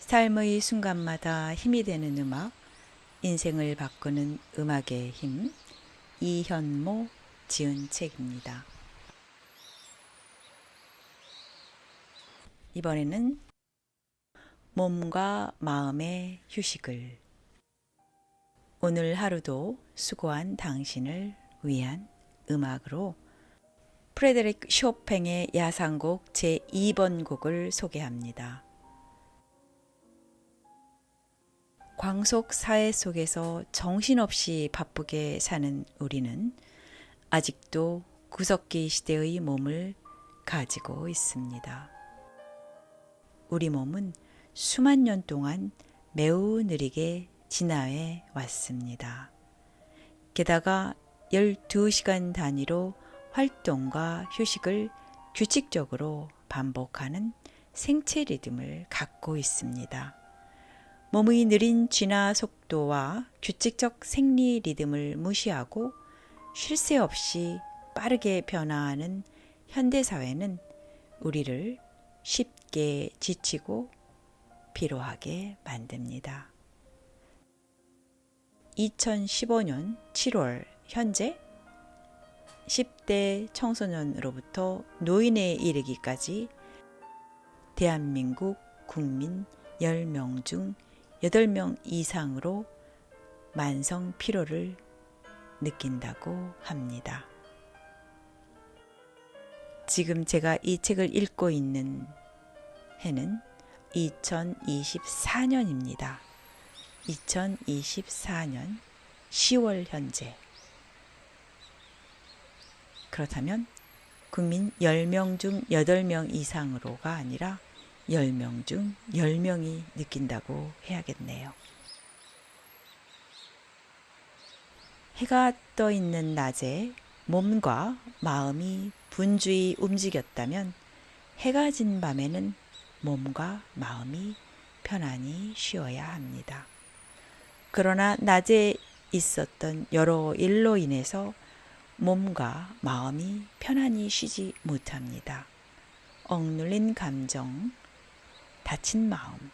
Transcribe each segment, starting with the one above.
삶의 순간마다 힘이 되는 음악, 인생을 바꾸는 음악의 힘, 이현모 지은 책입니다. 이번에는 몸과 마음의 휴식을, 오늘 하루도 수고한 당신을 위한 음악으로 프레데릭 쇼팽의 야상곡 제2번 곡을 소개합니다. 광속 사회 속에서 정신없이 바쁘게 사는 우리는 아직도 구석기 시대의 몸을 가지고 있습니다. 우리 몸은 수만 년 동안 매우 느리게 진화해 왔습니다. 게다가 12시간 단위로 활동과 휴식을 규칙적으로 반복하는 생체 리듬을 갖고 있습니다. 몸의 느린 진화 속도와 규칙적 생리 리듬을 무시하고 쉴 새 없이 빠르게 변화하는 현대사회는 우리를 쉽게 지치고 피로하게 만듭니다. 2015년 7월 현재 10대 청소년으로부터 노인에 이르기까지 대한민국 국민 10명 중 8명 이상으로 만성 피로를 느낀다고 합니다. 지금 제가 이 책을 읽고 있는 해는 2024년입니다. 2024년 10월 현재. 그렇다면 국민 10명 중 8명 이상으로가 아니라 10명 중 10명이 느낀다고 해야겠네요. 해가 떠 있는 낮에 몸과 마음이 분주히 움직였다면 해가 진 밤에는 몸과 마음이 편안히 쉬어야 합니다. 그러나 낮에 있었던 여러 일로 인해서 몸과 마음이 편안히 쉬지 못합니다. 억눌린 감정, 다친 마음,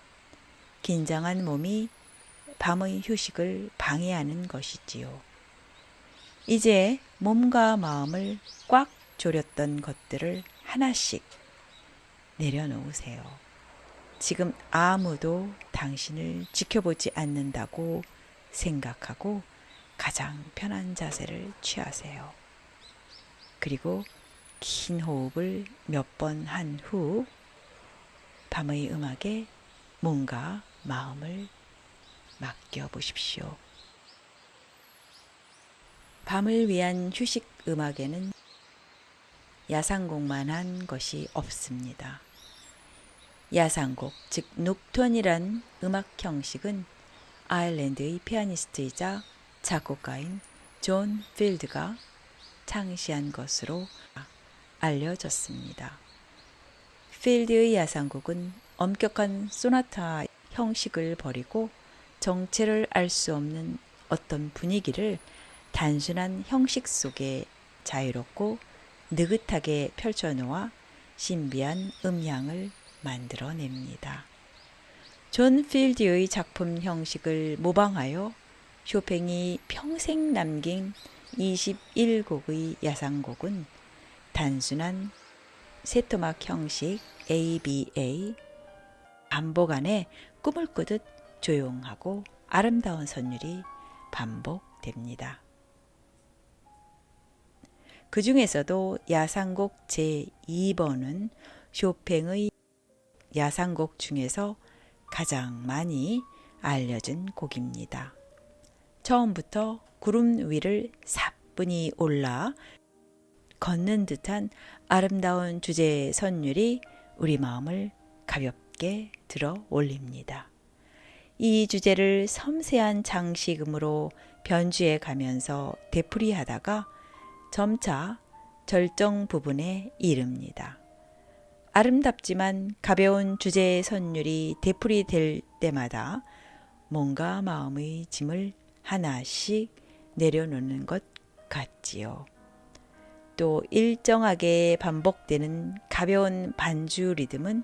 긴장한 몸이 밤의 휴식을 방해하는 것이지요. 이제 몸과 마음을 꽉 조렸던 것들을 하나씩 내려놓으세요. 지금 아무도 당신을 지켜보지 않는다고 생각하고 가장 편한 자세를 취하세요. 그리고 긴 호흡을 몇 번 한 후 밤의 음악에 몸과 마음을 맡겨보십시오. 밤을 위한 휴식 음악에는 야상곡만 한 것이 없습니다. 야상곡, 즉 녹턴이란 음악 형식은 아일랜드의 피아니스트이자 작곡가인 존 필드가 창시한 것으로 알려졌습니다. 필드의 야상곡은 엄격한 소나타 형식을 버리고 정체를 알 수 없는 어떤 분위기를 단순한 형식 속에 자유롭고 느긋하게 펼쳐놓아 신비한 음향을 만들어냅니다. 존 필드의 작품 형식을 모방하여 쇼팽이 평생 남긴 21곡의 야상곡은 단순한 세토막 형식 ABA, 반복 안에 꿈을 꾸듯 조용하고 아름다운 선율이 반복됩니다. 그 중에서도 야상곡 제2번은 쇼팽의 야상곡 중에서 가장 많이 알려진 곡입니다. 처음부터 구름 위를 사뿐히 올라 걷는 듯한 아름다운 주제 선율이 우리 마음을 가볍게 들어 올립니다. 이 주제를 섬세한 장식음으로 변주해 가면서 되풀이하다가 점차 절정 부분에 이릅니다. 아름답지만 가벼운 주제 선율이 되풀이될 때마다 몸과 마음의 짐을 하나씩 내려놓는 것 같지요. 또 일정하게 반복되는 가벼운 반주 리듬은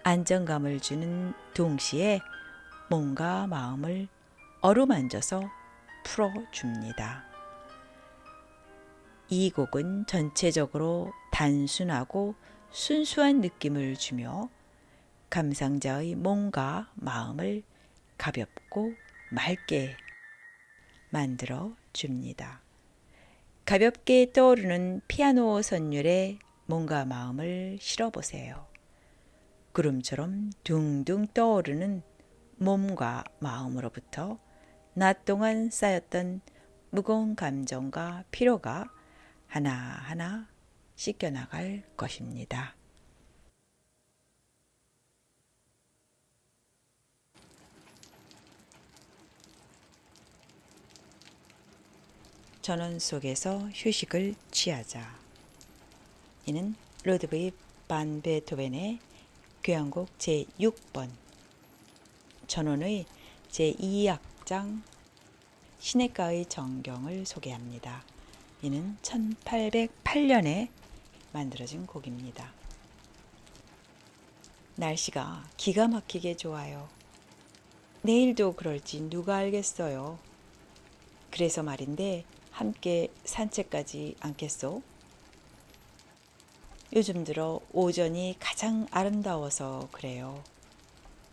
안정감을 주는 동시에 몸과 마음을 어루만져서 풀어줍니다. 이 곡은 전체적으로 단순하고 순수한 느낌을 주며 감상자의 몸과 마음을 가볍고 맑게 만들어 줍니다. 가볍게 떠오르는 피아노 선율에 몸과 마음을 실어보세요. 구름처럼 둥둥 떠오르는 몸과 마음으로부터 낮 동안 쌓였던 무거운 감정과 피로가 하나하나 씻겨나갈 것입니다. 전원 속에서 휴식을 취하자. 이는 루드비히 반 베토벤의 교향곡 제6번 전원의 제2악장 시내가의 정경을 소개합니다. 이는 1808년에 만들어진 곡입니다. 날씨가 기가 막히게 좋아요. 내일도 그럴지 누가 알겠어요. 그래서 말인데 함께 산책까지 않겠소? 요즘 들어 오전이 가장 아름다워서 그래요.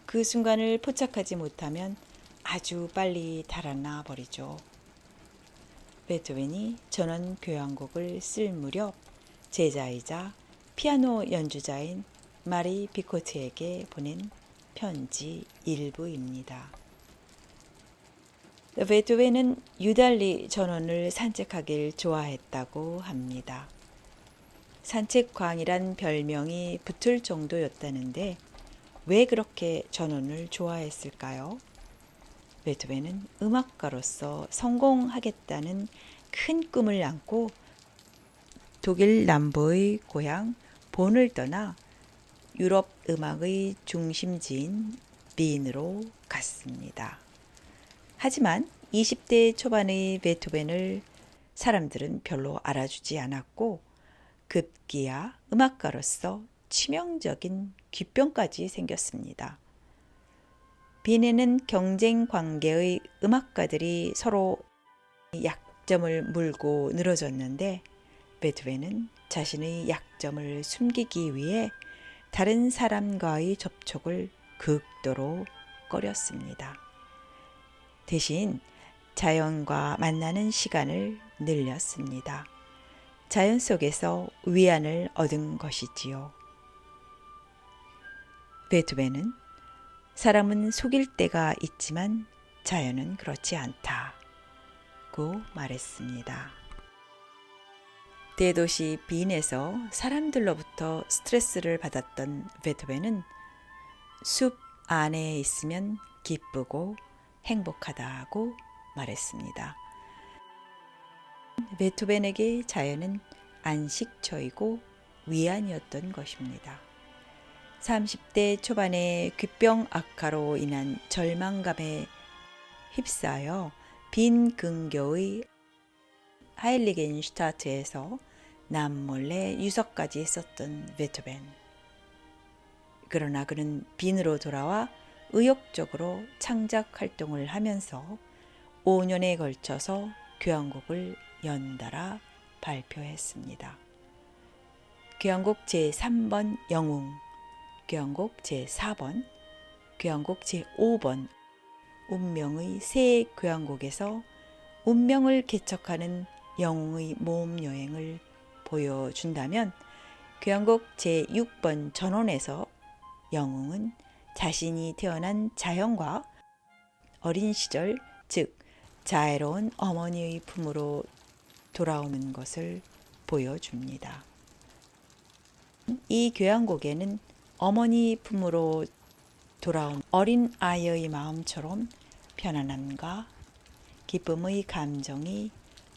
그 순간을 포착하지 못하면 아주 빨리 달아나 버리죠. 베토벤이 전원 교향곡을 쓸 무렵 제자이자 피아노 연주자인 마리 비코트에게 보낸 편지 일부입니다. 베토벤은 유달리 전원을 산책하길 좋아했다고 합니다. 산책광이란 별명이 붙을 정도였다는데 왜 그렇게 전원을 좋아했을까요? 베토벤은 음악가로서 성공하겠다는 큰 꿈을 안고 독일 남부의 고향 본을 떠나 유럽 음악의 중심지인 빈으로 갔습니다. 하지만 20대 초반의 베토벤을 사람들은 별로 알아주지 않았고 급기야 음악가로서 치명적인 귓병까지 생겼습니다. 빈에는 경쟁 관계의 음악가들이 서로 약점을 물고 늘어졌는데 베토벤은 자신의 약점을 숨기기 위해 다른 사람과의 접촉을 극도로 꺼렸습니다. 대신 자연과 만나는 시간을 늘렸습니다. 자연 속에서 위안을 얻은 것이지요. 베토벤은 사람은 속일 때가 있지만 자연은 그렇지 않다고 말했습니다. 대도시 빈에서 사람들로부터 스트레스를 받았던 베토벤은 숲 안에 있으면 기쁘고 행복하다고 말했습니다. 베토벤에게 자연은 안식처이고 위안이었던 것입니다. 30대 초반의 귓병 악화로 인한 절망감에 휩싸여 빈 근교의 하일리겐슈타트에서 남몰래 유서까지 썼던 베토벤. 그러나 그는 빈으로 돌아와 의욕적으로 창작 활동을 하면서 5년에 걸쳐서 교향곡을 연달아 발표했습니다. 교향곡 제3번 영웅, 교향곡 제4번, 교향곡 제5번 운명의 세 교향곡에서 운명을 개척하는 영웅의 몸 여행을 보여준다면 교향곡 제6번 전원에서 영웅은 자신이 태어난 자연과 어린 시절, 즉 자애로운 어머니의 품으로 돌아오는 것을 보여줍니다. 이 교향곡에는 어머니 품으로 돌아온 어린 아이의 마음처럼 편안함과 기쁨의 감정이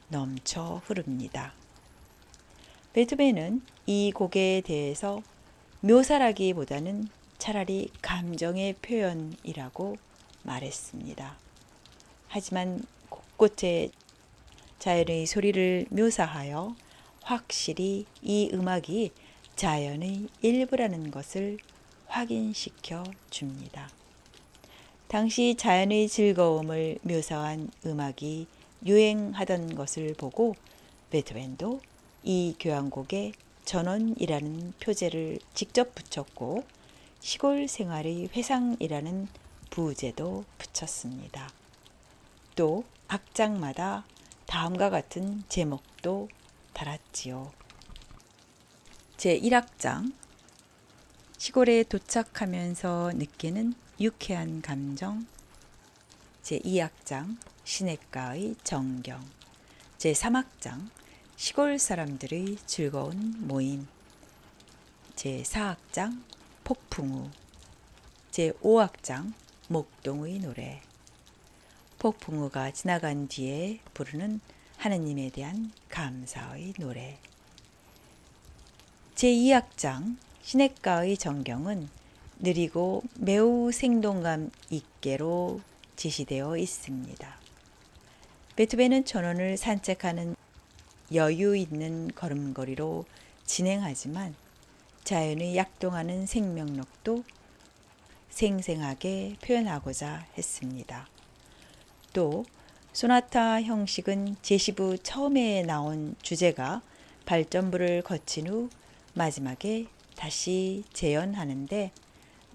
넘쳐 흐릅니다. 베토벤은 이 곡에 대해서 묘사라기보다는 차라리 감정의 표현이라고 말했습니다. 하지만 곳곳에 자연의 소리를 묘사하여 확실히 이 음악이 자연의 일부라는 것을 확인시켜 줍니다. 당시 자연의 즐거움을 묘사한 음악이 유행하던 것을 보고 베토벤도 이 교향곡에 전원이라는 표제를 직접 붙였고 시골 생활의 회상이라는 부제도 붙였습니다. 또 악장마다 다음과 같은 제목도 달았지요. 제1악장 시골에 도착하면서 느끼는 유쾌한 감정. 제2악장 시냇가의 정경. 제3악장 시골 사람들의 즐거운 모임. 제4악장 폭풍우. 제5악장 목동의 노래. 폭풍우가 지나간 뒤에 부르는 하느님에 대한 감사의 노래. 제2악장 시냇가의 정경은 느리고 매우 생동감 있게로 제시되어 있습니다. 베토벤은 전원을 산책하는 여유 있는 걸음걸이로 진행하지만 자연의 약동하는 생명력도 생생하게 표현하고자 했습니다. 또 소나타 형식은 제시부 처음에 나온 주제가 발전부를 거친 후 마지막에 다시 재연하는데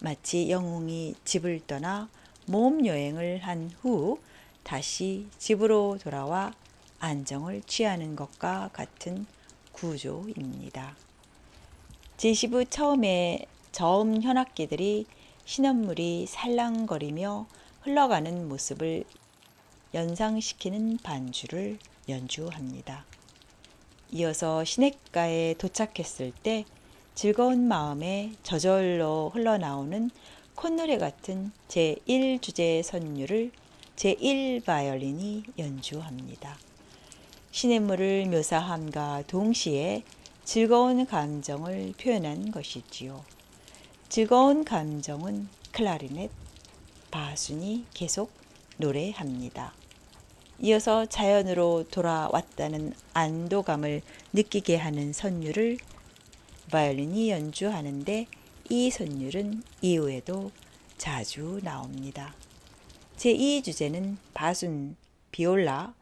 마치 영웅이 집을 떠나 모험 여행을 한 후 다시 집으로 돌아와 안정을 취하는 것과 같은 구조입니다. 제시부 처음에 저음 현악기들이 신원물이 살랑거리며 흘러가는 모습을 연상시키는 반주를 연주합니다. 이어서 시냇가에 도착했을 때 즐거운 마음에 저절로 흘러나오는 콧노래 같은 제1주제 선율을 제1바이올린이 연주합니다. 시냇물을 묘사함과 동시에 즐거운 감정을 표현한 것이지요. 즐거운 감정은 클라리넷, 바순이 계속 노래합니다. 이어서 자연으로 돌아왔다는 안도감을 느끼게 하는 선율을 바이올린이 연주하는데 이 선율은 이후에도 자주 나옵니다. 제2주제는 바순, 비올라,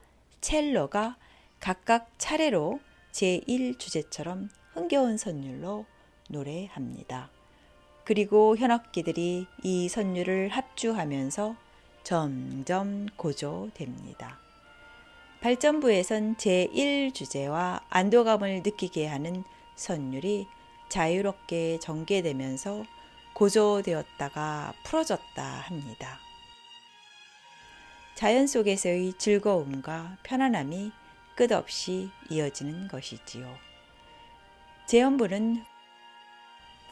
첼로가 각각 차례로 제1주제처럼 흥겨운 선율로 노래합니다. 그리고 현악기들이 이 선율을 합주하면서 점점 고조됩니다. 발전부에선 제1주제와 안도감을 느끼게 하는 선율이 자유롭게 전개되면서 고조되었다가 풀어졌다 합니다. 자연 속에서의 즐거움과 편안함이 끝없이 이어지는 것이지요. 재연부는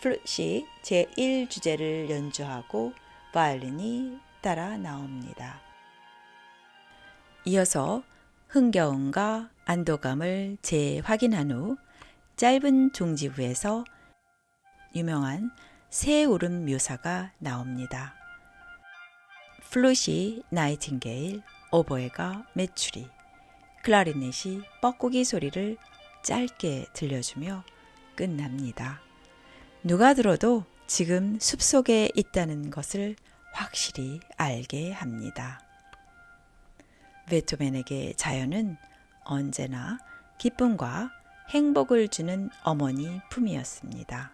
플룻이 제1주제를 연주하고 바이올린이 따라 나옵니다. 이어서 흥겨움과 안도감을 재확인한 후 짧은 종지부에서 유명한 새 울음 묘사가 나옵니다. 플룻이 나이팅게일, 오보에가 메추리, 클라리넷이 뻐꾸기 소리를 짧게 들려주며 끝납니다. 누가 들어도 지금 숲속에 있다는 것을 확실히 알게 합니다. 베토벤에게 자연은 언제나 기쁨과 행복을 주는 어머니 품이었습니다.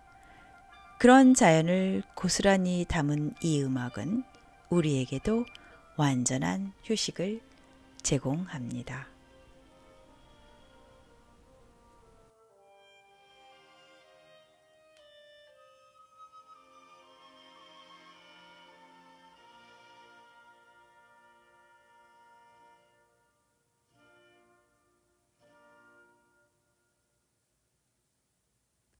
그런 자연을 고스란히 담은 이 음악은 우리에게도 완전한 휴식을 제공합니다.